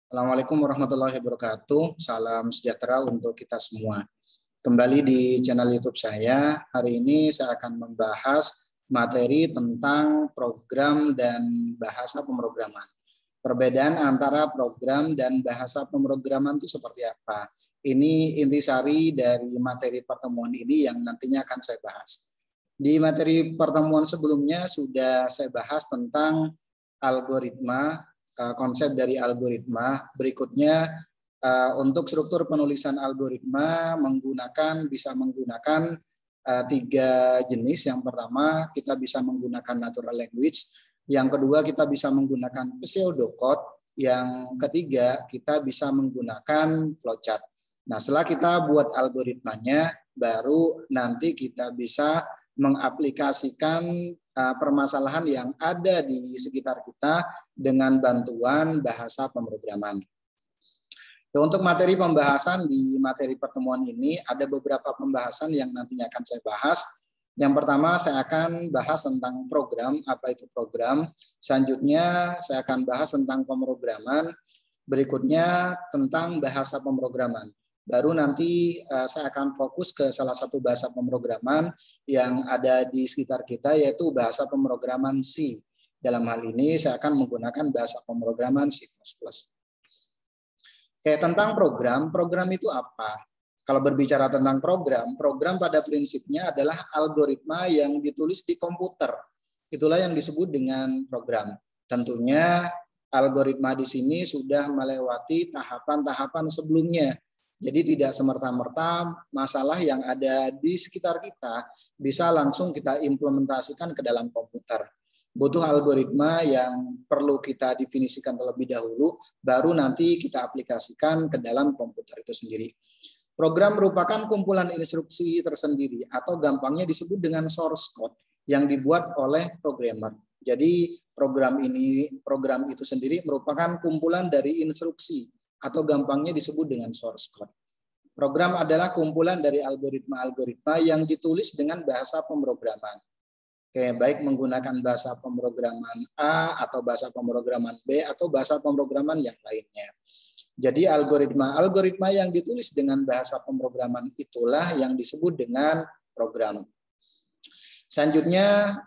Assalamualaikum warahmatullahi wabarakatuh. Salam sejahtera untuk kita semua. Kembali di channel YouTube saya. Hari ini saya akan membahas materi tentang program dan bahasa pemrograman. Perbedaan antara program dan bahasa pemrograman itu seperti apa? Ini intisari dari materi pertemuan ini yang nantinya akan saya bahas. Di materi pertemuan sebelumnya sudah saya bahas tentang algoritma, konsep dari algoritma. Berikutnya untuk struktur penulisan algoritma bisa menggunakan tiga jenis. Yang pertama kita bisa menggunakan natural language, yang kedua kita bisa menggunakan pseudocode, yang ketiga kita bisa menggunakan flowchart. Nah, setelah kita buat algoritmanya, baru nanti kita bisa mengaplikasikan permasalahan yang ada di sekitar kita dengan bantuan bahasa pemrograman. Untuk materi pembahasan di materi pertemuan ini ada beberapa pembahasan yang nantinya akan saya bahas. Yang pertama saya akan bahas tentang program, apa itu program. Selanjutnya saya akan bahas tentang pemrograman. Berikutnya tentang bahasa pemrograman. Baru nanti saya akan fokus ke salah satu bahasa pemrograman yang ada di sekitar kita, yaitu bahasa pemrograman C. Dalam hal ini saya akan menggunakan bahasa pemrograman C++. Oke, tentang program itu apa? Kalau berbicara tentang program pada prinsipnya adalah algoritma yang ditulis di komputer. Itulah yang disebut dengan program. Tentunya algoritma di sini sudah melewati tahapan-tahapan sebelumnya. Jadi tidak semerta-merta masalah yang ada di sekitar kita bisa langsung kita implementasikan ke dalam komputer. Butuh algoritma yang perlu kita definisikan terlebih dahulu, baru nanti kita aplikasikan ke dalam komputer itu sendiri. Program merupakan kumpulan instruksi tersendiri atau gampangnya disebut dengan source code yang dibuat oleh programmer. Jadi program itu sendiri merupakan kumpulan dari instruksi atau gampangnya disebut dengan source code. Program adalah kumpulan dari algoritma-algoritma yang ditulis dengan bahasa pemrograman. Oke, baik menggunakan bahasa pemrograman A atau bahasa pemrograman B atau bahasa pemrograman yang lainnya. Jadi algoritma yang ditulis dengan bahasa pemrograman itulah yang disebut dengan program. Selanjutnya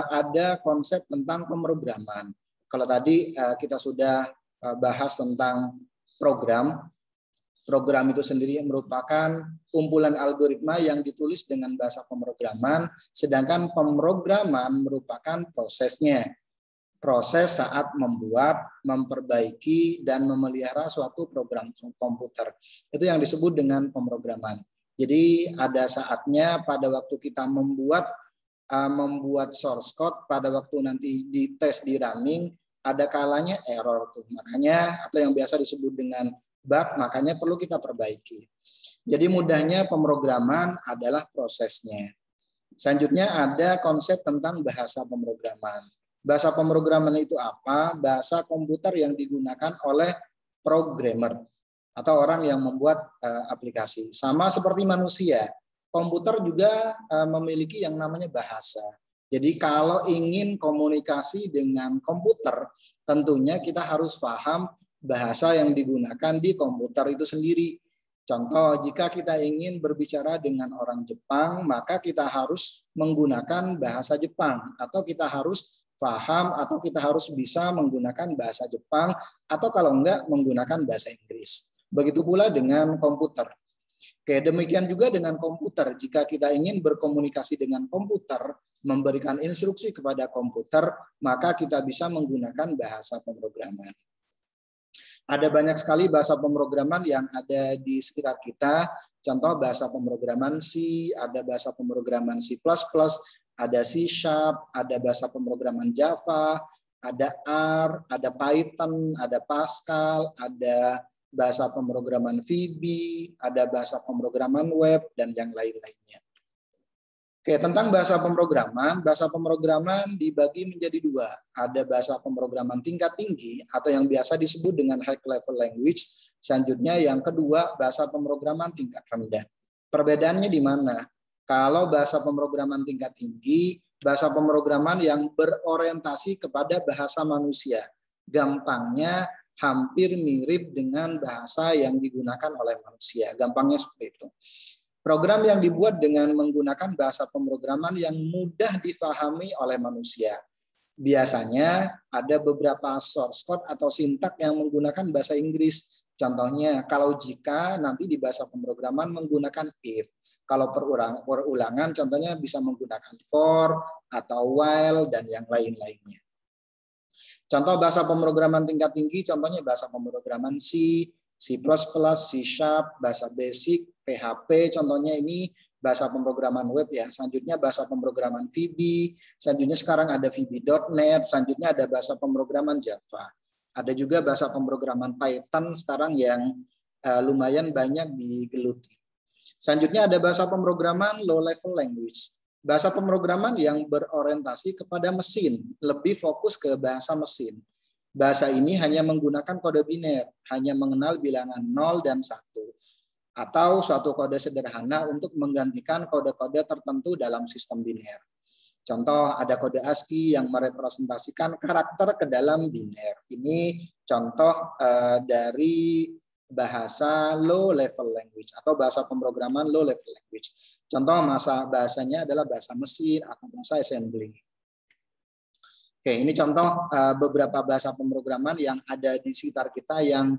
ada konsep tentang pemrograman. Kalau tadi kita sudah bahas tentang program itu sendiri merupakan kumpulan algoritma yang ditulis dengan bahasa pemrograman, sedangkan pemrograman merupakan prosesnya. Proses saat membuat, memperbaiki, dan memelihara suatu program komputer. Itu yang disebut dengan pemrograman. Jadi ada saatnya pada waktu kita membuat source code, pada waktu nanti dites di running, ada kalanya error tuh. Makanya atau yang biasa disebut dengan bug, makanya perlu kita perbaiki. Jadi mudahnya pemrograman adalah prosesnya. Selanjutnya ada konsep tentang bahasa pemrograman. Bahasa pemrograman itu apa? Bahasa komputer yang digunakan oleh programmer atau orang yang membuat aplikasi. Sama seperti manusia, komputer juga memiliki yang namanya bahasa. Jadi kalau ingin komunikasi dengan komputer, tentunya kita harus paham bahasa yang digunakan di komputer itu sendiri. Contoh, jika kita ingin berbicara dengan orang Jepang, maka kita harus menggunakan bahasa Jepang, atau kita harus paham, atau kita harus bisa menggunakan bahasa Jepang, atau kalau enggak menggunakan bahasa Inggris. Begitu pula dengan komputer. Oke, demikian juga dengan komputer. Jika kita ingin berkomunikasi dengan komputer, memberikan instruksi kepada komputer, maka kita bisa menggunakan bahasa pemrograman. Ada banyak sekali bahasa pemrograman yang ada di sekitar kita. Contoh bahasa pemrograman C, ada bahasa pemrograman C++, ada C#, ada bahasa pemrograman Java, ada R, ada Python, ada Pascal, ada bahasa pemrograman VB, ada bahasa pemrograman web, dan yang lain-lainnya. Oke, tentang bahasa pemrograman dibagi menjadi dua. Ada bahasa pemrograman tingkat tinggi atau yang biasa disebut dengan high level language. Selanjutnya yang kedua, bahasa pemrograman tingkat rendah. Perbedaannya di mana? Kalau bahasa pemrograman tingkat tinggi, bahasa pemrograman yang berorientasi kepada bahasa manusia. Gampangnya hampir mirip dengan bahasa yang digunakan oleh manusia. Gampangnya seperti itu. Program yang dibuat dengan menggunakan bahasa pemrograman yang mudah difahami oleh manusia. Biasanya ada beberapa source code atau sintak yang menggunakan bahasa Inggris. Contohnya, kalau jika nanti di bahasa pemrograman menggunakan if. Kalau perulangan contohnya bisa menggunakan for atau while dan yang lain-lainnya. Contoh bahasa pemrograman tingkat tinggi, contohnya bahasa pemrograman C, C++, C#, bahasa basic, PHP, contohnya ini bahasa pemrograman web ya. Selanjutnya bahasa pemrograman VB, selanjutnya sekarang ada VB.NET, selanjutnya ada bahasa pemrograman Java. Ada juga bahasa pemrograman Python sekarang yang lumayan banyak digeluti. Selanjutnya ada bahasa pemrograman low level language. Bahasa pemrograman yang berorientasi kepada mesin, lebih fokus ke bahasa mesin. Bahasa ini hanya menggunakan kode biner, hanya mengenal bilangan 0 dan 1. Atau suatu kode sederhana untuk menggantikan kode-kode tertentu dalam sistem biner. Contoh, ada kode ASCII yang merepresentasikan karakter ke dalam biner. Ini contoh dari bahasa low level language atau bahasa pemrograman low level language. Contoh bahasanya adalah bahasa mesin atau bahasa assembly. Oke, ini contoh beberapa bahasa pemrograman yang ada di sekitar kita yang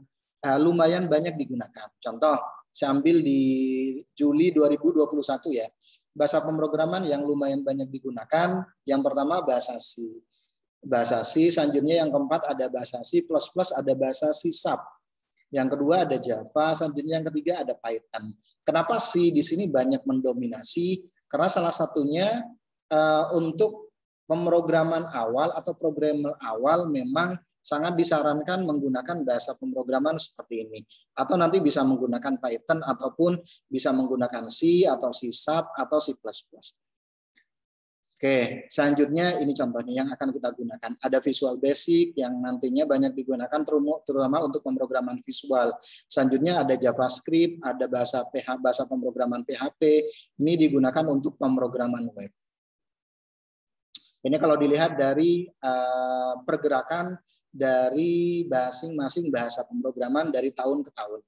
lumayan banyak digunakan. Contoh, saya ambil di Juli 2021 ya. Bahasa pemrograman yang lumayan banyak digunakan, yang pertama bahasa C. Bahasa C, selanjutnya yang keempat ada bahasa C++, ada bahasa C#. Yang kedua ada Java, selanjutnya yang ketiga ada Python. Kenapa C di sini banyak mendominasi? Karena salah satunya untuk pemrograman awal atau programmer awal memang sangat disarankan menggunakan bahasa pemrograman seperti ini. Atau nanti bisa menggunakan Python ataupun bisa menggunakan C atau C# atau C++. Oke, selanjutnya ini contohnya yang akan kita gunakan. Ada Visual Basic yang nantinya banyak digunakan terutama untuk pemrograman visual. Selanjutnya ada JavaScript, ada bahasa pemrograman PHP. Ini digunakan untuk pemrograman web. Ini kalau dilihat dari pergerakan dari masing-masing bahasa pemrograman dari tahun ke tahun.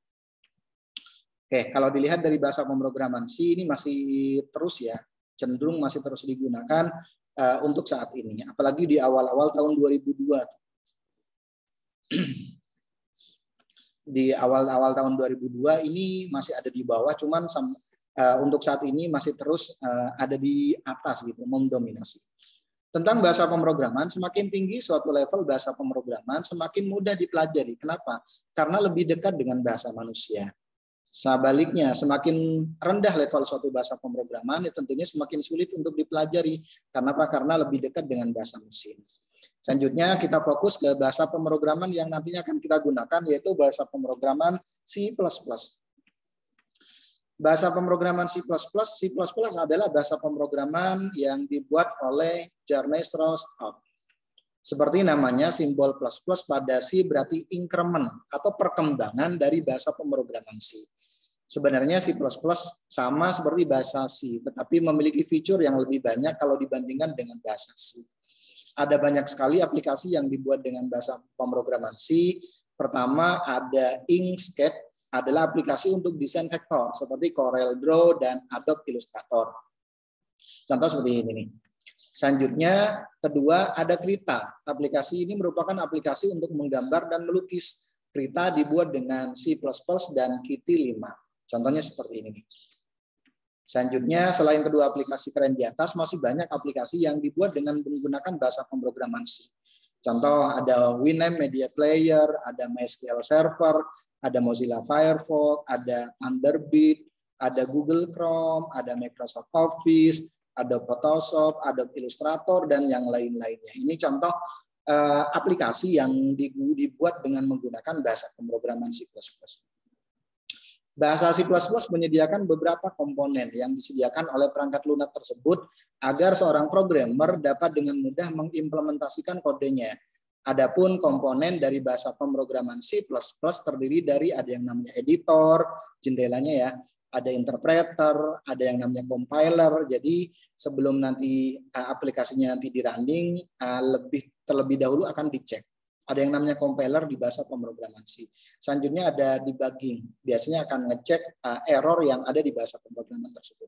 Oke, kalau dilihat dari bahasa pemrograman C ini masih terus ya. Cenderung masih terus digunakan untuk saat ini. Apalagi di awal-awal tahun 2002. Di awal-awal tahun 2002 ini masih ada di bawah, cuman untuk saat ini masih terus ada di atas gitu, mendominasi. Tentang bahasa pemrograman, semakin tinggi suatu level bahasa pemrograman, semakin mudah dipelajari. Kenapa? Karena lebih dekat dengan bahasa manusia. Sebaliknya, semakin rendah level suatu bahasa pemrograman, ya tentunya semakin sulit untuk dipelajari. Kenapa? Karena lebih dekat dengan bahasa mesin. Selanjutnya kita fokus ke bahasa pemrograman yang nantinya akan kita gunakan, yaitu bahasa pemrograman C++. Bahasa pemrograman C++ adalah bahasa pemrograman yang dibuat oleh Ernest Rostov. Seperti namanya, simbol plus plus pada C berarti increment atau perkembangan dari bahasa pemrograman C. Sebenarnya C++ sama seperti bahasa C, tetapi memiliki fitur yang lebih banyak kalau dibandingkan dengan bahasa C. Ada banyak sekali aplikasi yang dibuat dengan bahasa pemrograman C. Pertama ada Inkscape, adalah aplikasi untuk desain vektor seperti CorelDRAW dan Adobe Illustrator. Contoh seperti ini nih. Selanjutnya, kedua ada Krita. Aplikasi ini merupakan aplikasi untuk menggambar dan melukis. Krita dibuat dengan C++ dan Qt 5. Contohnya seperti ini. Selanjutnya, selain kedua aplikasi keren di atas, masih banyak aplikasi yang dibuat dengan menggunakan bahasa pemrograman C. Contoh ada Winamp Media Player, ada MySQL Server, ada Mozilla Firefox, ada Thunderbird, ada Google Chrome, ada Microsoft Office, ada Photoshop, ada Illustrator, dan yang lain-lainnya. Ini contoh aplikasi yang dibuat dengan menggunakan bahasa pemrograman C++. Bahasa C++ menyediakan beberapa komponen yang disediakan oleh perangkat lunak tersebut agar seorang programmer dapat dengan mudah mengimplementasikan kodenya. Adapun komponen dari bahasa pemrograman C++ terdiri dari ada yang namanya editor, jendelanya ya, ada interpreter, ada yang namanya compiler. Jadi sebelum nanti aplikasinya nanti di running, terlebih dahulu akan dicek Ada yang namanya compiler di bahasa pemrograman C. Selanjutnya ada debugging. Biasanya akan ngecek error yang ada di bahasa pemrograman tersebut.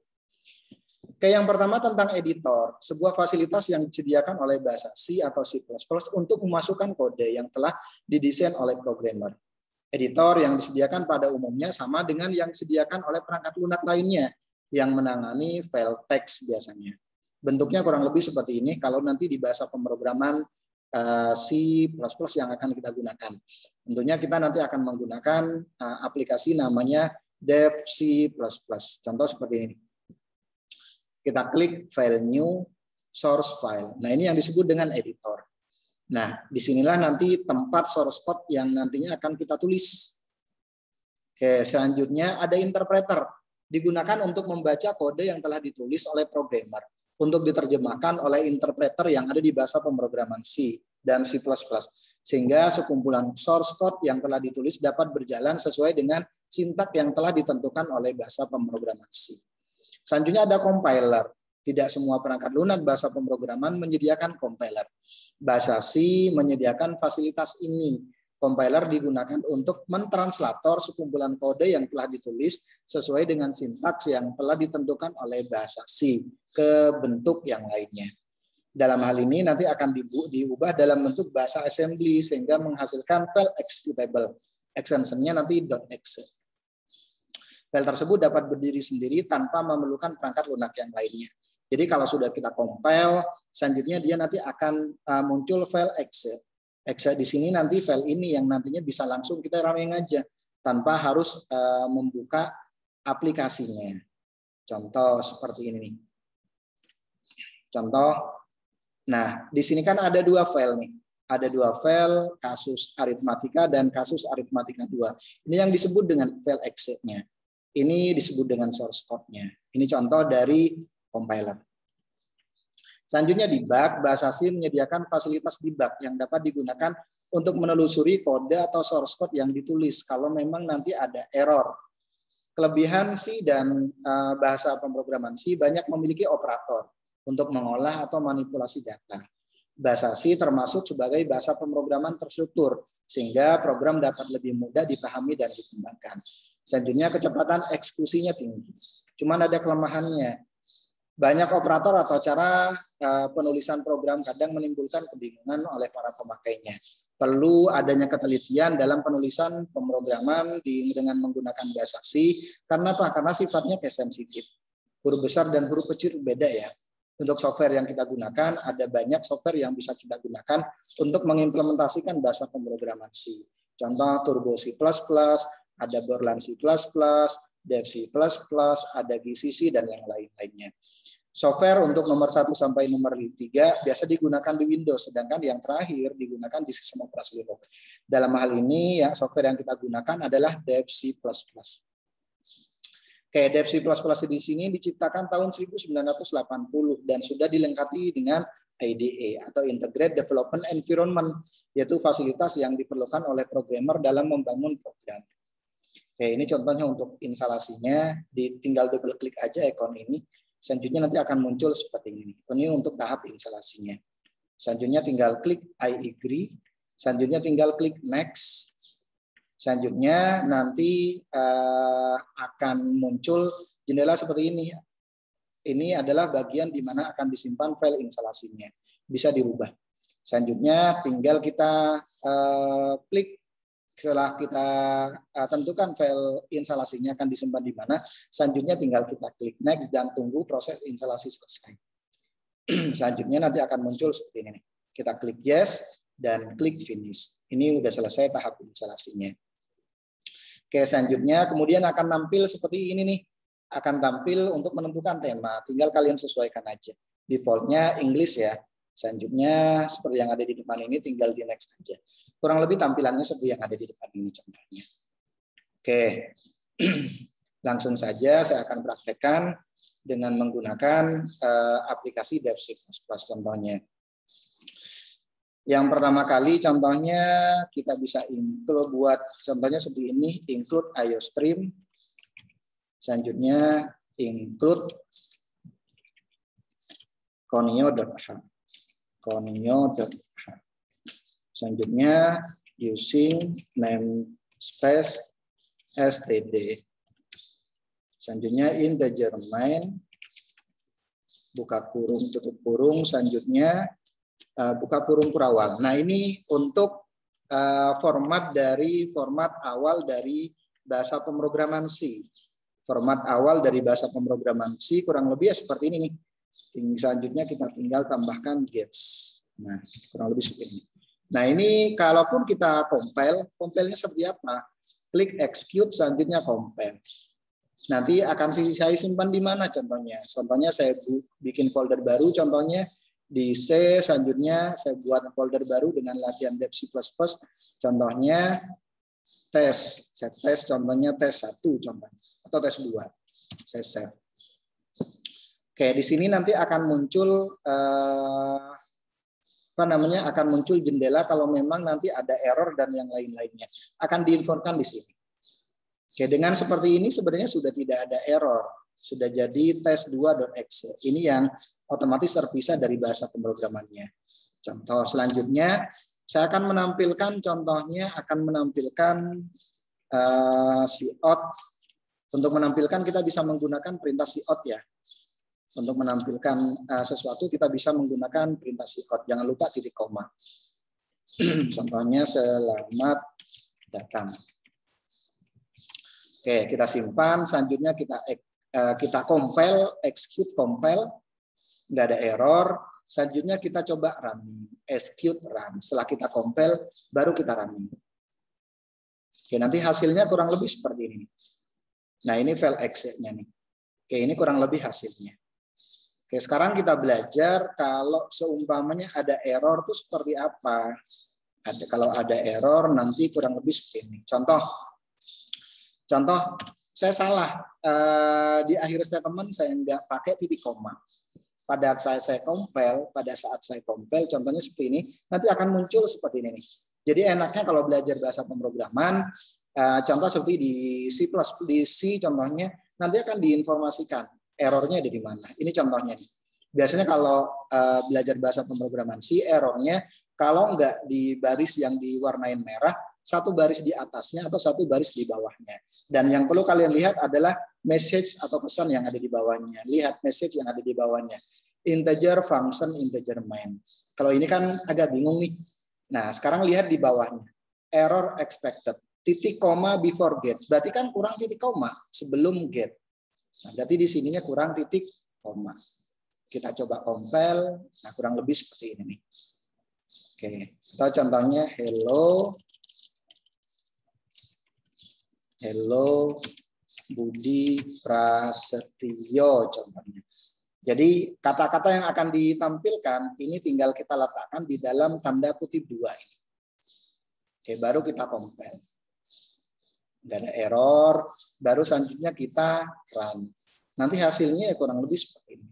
Oke, yang pertama tentang editor, sebuah fasilitas yang disediakan oleh bahasa C atau C++ untuk memasukkan kode yang telah didesain oleh programmer. Editor yang disediakan pada umumnya sama dengan yang disediakan oleh perangkat lunak lainnya yang menangani file teks biasanya. Bentuknya kurang lebih seperti ini kalau nanti di bahasa pemrograman C++ yang akan kita gunakan. Tentunya kita nanti akan menggunakan aplikasi namanya dev C++. Contoh seperti ini. Kita klik file new, source file. Nah, ini yang disebut dengan editor. Nah, disinilah nanti tempat source code yang nantinya akan kita tulis. Oke, selanjutnya ada interpreter. Digunakan untuk membaca kode yang telah ditulis oleh programmer untuk diterjemahkan oleh interpreter yang ada di bahasa pemrograman C dan C++. Sehingga sekumpulan source code yang telah ditulis dapat berjalan sesuai dengan sintak yang telah ditentukan oleh bahasa pemrograman C. Selanjutnya ada compiler. Tidak semua perangkat lunak bahasa pemrograman menyediakan compiler. Bahasa C menyediakan fasilitas ini. Compiler digunakan untuk mentranslator sekumpulan kode yang telah ditulis sesuai dengan sintaks yang telah ditentukan oleh bahasa C ke bentuk yang lainnya. Dalam hal ini nanti akan diubah dalam bentuk bahasa assembly sehingga menghasilkan file executable. Extensionnya nanti .exe. File tersebut dapat berdiri sendiri tanpa memerlukan perangkat lunak yang lainnya. Jadi kalau sudah kita compile, selanjutnya dia nanti akan muncul file exe. Exe di sini nanti file ini yang nantinya bisa langsung kita running aja tanpa harus membuka aplikasinya. Contoh seperti ini. Contoh, nah di sini kan ada dua file nih. Ada dua file, kasus aritmatika dan kasus aritmatika 2. Ini yang disebut dengan file exe-nya. Ini disebut dengan source code-nya. Ini contoh dari compiler. Selanjutnya debug, bahasa C menyediakan fasilitas debug yang dapat digunakan untuk menelusuri kode atau source code yang ditulis kalau memang nanti ada error. Kelebihan C dan bahasa pemrograman C banyak memiliki operator untuk mengolah atau manipulasi data. Bahasa C termasuk sebagai bahasa pemrograman terstruktur, sehingga program dapat lebih mudah dipahami dan dikembangkan. Selanjutnya kecepatan eksekusinya tinggi. Cuman ada kelemahannya. Banyak operator atau cara penulisan program kadang menimbulkan kebingungan oleh para pemakainya. Perlu adanya ketelitian dalam penulisan pemrograman dengan menggunakan bahasa C. Karena apa? Karena sifatnya sensitif. Huruf besar dan huruf kecil beda ya. Untuk software yang kita gunakan, ada banyak software yang bisa kita gunakan untuk mengimplementasikan bahasa pemrograman C. Contoh Turbo C++, ada Borland C++, Dev C++, ada GCC, dan yang lain-lainnya. Software untuk nomor 1 sampai nomor 3 biasa digunakan di Windows, sedangkan yang terakhir digunakan di sistem operasi Linux. Dalam hal ini, ya, software yang kita gunakan adalah Dev C++. Oke, Dev C++ di sini diciptakan tahun 1980 dan sudah dilengkapi dengan IDE atau Integrated Development Environment, yaitu fasilitas yang diperlukan oleh programmer dalam membangun program. Oke, ini contohnya untuk instalasinya, tinggal double klik aja ikon ini. Selanjutnya nanti akan muncul seperti ini. Ini untuk tahap instalasinya. Selanjutnya tinggal klik I agree. Selanjutnya tinggal klik next. Selanjutnya nanti akan muncul jendela seperti ini. Ini adalah bagian di mana akan disimpan file instalasinya. Bisa dirubah. Selanjutnya tinggal kita klik. Setelah kita tentukan file instalasinya akan disimpan di mana. Selanjutnya tinggal kita klik next dan tunggu proses instalasi selesai. Selanjutnya nanti akan muncul seperti ini. Kita klik yes dan klik finish. Ini sudah selesai tahap instalasinya. Oke, selanjutnya kemudian akan tampil seperti ini nih. Akan tampil untuk menentukan tema. Tinggal kalian sesuaikan aja. Defaultnya English ya. Selanjutnya seperti yang ada di depan ini tinggal di next aja. Kurang lebih tampilannya seperti yang ada di depan ini contohnya. Oke. Langsung saja saya akan praktekkan dengan menggunakan aplikasi Dev C++ contohnya. Yang pertama kali contohnya kita bisa include buat contohnya seperti ini, include IOStream. Selanjutnya include conio.h. Selanjutnya using namespace std. Selanjutnya integer main, buka kurung, tutup kurung. Selanjutnya buka kurung kurawal. Nah, ini untuk format awal dari bahasa pemrograman C. Format awal dari bahasa pemrograman C kurang lebih seperti ini nih. Selanjutnya kita tinggal tambahkan gets. Nah, kurang lebih seperti ini. Nah, ini kalaupun kita compile-nya seperti apa? Klik execute, selanjutnya compile. Nanti akan saya simpan di mana contohnya? Contohnya saya bikin folder baru, contohnya di C, selanjutnya saya buat folder baru dengan latihan dev C++, contohnya tes. Saya tes contohnya tes 1 contohnya, atau tes 2. Saya save. Oke, di sini nanti akan muncul akan muncul jendela kalau memang nanti ada error dan yang lain-lainnya. Akan diinfokan di sini. Oke, dengan seperti ini sebenarnya sudah tidak ada error. Sudah jadi tes2.exe. Ini yang otomatis terpisah dari bahasa pemrogramannya. Contoh selanjutnya, saya akan menampilkan contohnya, akan menampilkan cout. Untuk menampilkan kita bisa menggunakan perintah cout ya. Untuk menampilkan sesuatu kita bisa menggunakan perintah cout. Jangan lupa titik koma. Contohnya selamat datang. Oke, kita simpan. Selanjutnya kita compile, execute compile. Nggak ada error. Selanjutnya kita coba running, execute run. Setelah kita compile, baru kita running. Oke, nanti hasilnya kurang lebih seperti ini. Nah, ini file exe-nya nih. Oke, ini kurang lebih hasilnya. Oke, sekarang kita belajar kalau seumpamanya ada error itu seperti apa. Kalau ada error nanti kurang lebih seperti ini. Contoh, saya salah di akhir statement saya nggak pakai titik koma. Pada saat saya compile, contohnya seperti ini, nanti akan muncul seperti ini nih. Jadi enaknya kalau belajar bahasa pemrograman, contoh seperti di C contohnya, nanti akan diinformasikan errornya ada di mana. Ini contohnya nih. Biasanya kalau belajar bahasa pemrograman C, errornya kalau nggak di baris yang diwarnain merah, satu baris di atasnya atau satu baris di bawahnya. Dan yang perlu kalian lihat adalah message atau pesan yang ada di bawahnya. Lihat message yang ada di bawahnya. Integer function, integer main. Kalau ini kan agak bingung nih. Nah, sekarang lihat di bawahnya. Error expected. Titik koma before get. Berarti kan kurang titik koma sebelum get. Nah, berarti di sininya kurang titik koma. Kita coba compile. Nah, kurang lebih seperti ini nih. Oke, kita contohnya hello Budi Prasetyo contohnya. Jadi kata-kata yang akan ditampilkan ini tinggal kita letakkan di dalam tanda kutip 2 ini. Oke, baru kita compile. Tidak ada error, baru selanjutnya kita run. Nanti hasilnya kurang lebih seperti ini.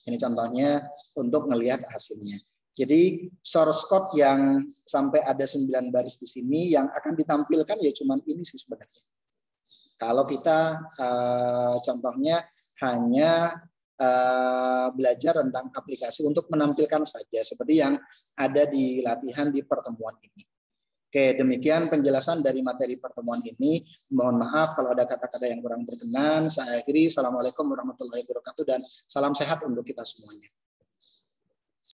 Ini contohnya untuk melihat hasilnya. Jadi source code yang sampai ada 9 baris di sini yang akan ditampilkan ya cuman ini sih sebenarnya. Kalau kita contohnya hanya belajar tentang aplikasi untuk menampilkan saja seperti yang ada di latihan di pertemuan ini. Oke, demikian penjelasan dari materi pertemuan ini. Mohon maaf kalau ada kata-kata yang kurang berkenan. Saya akhiri. Assalamualaikum warahmatullahi wabarakatuh dan salam sehat untuk kita semuanya.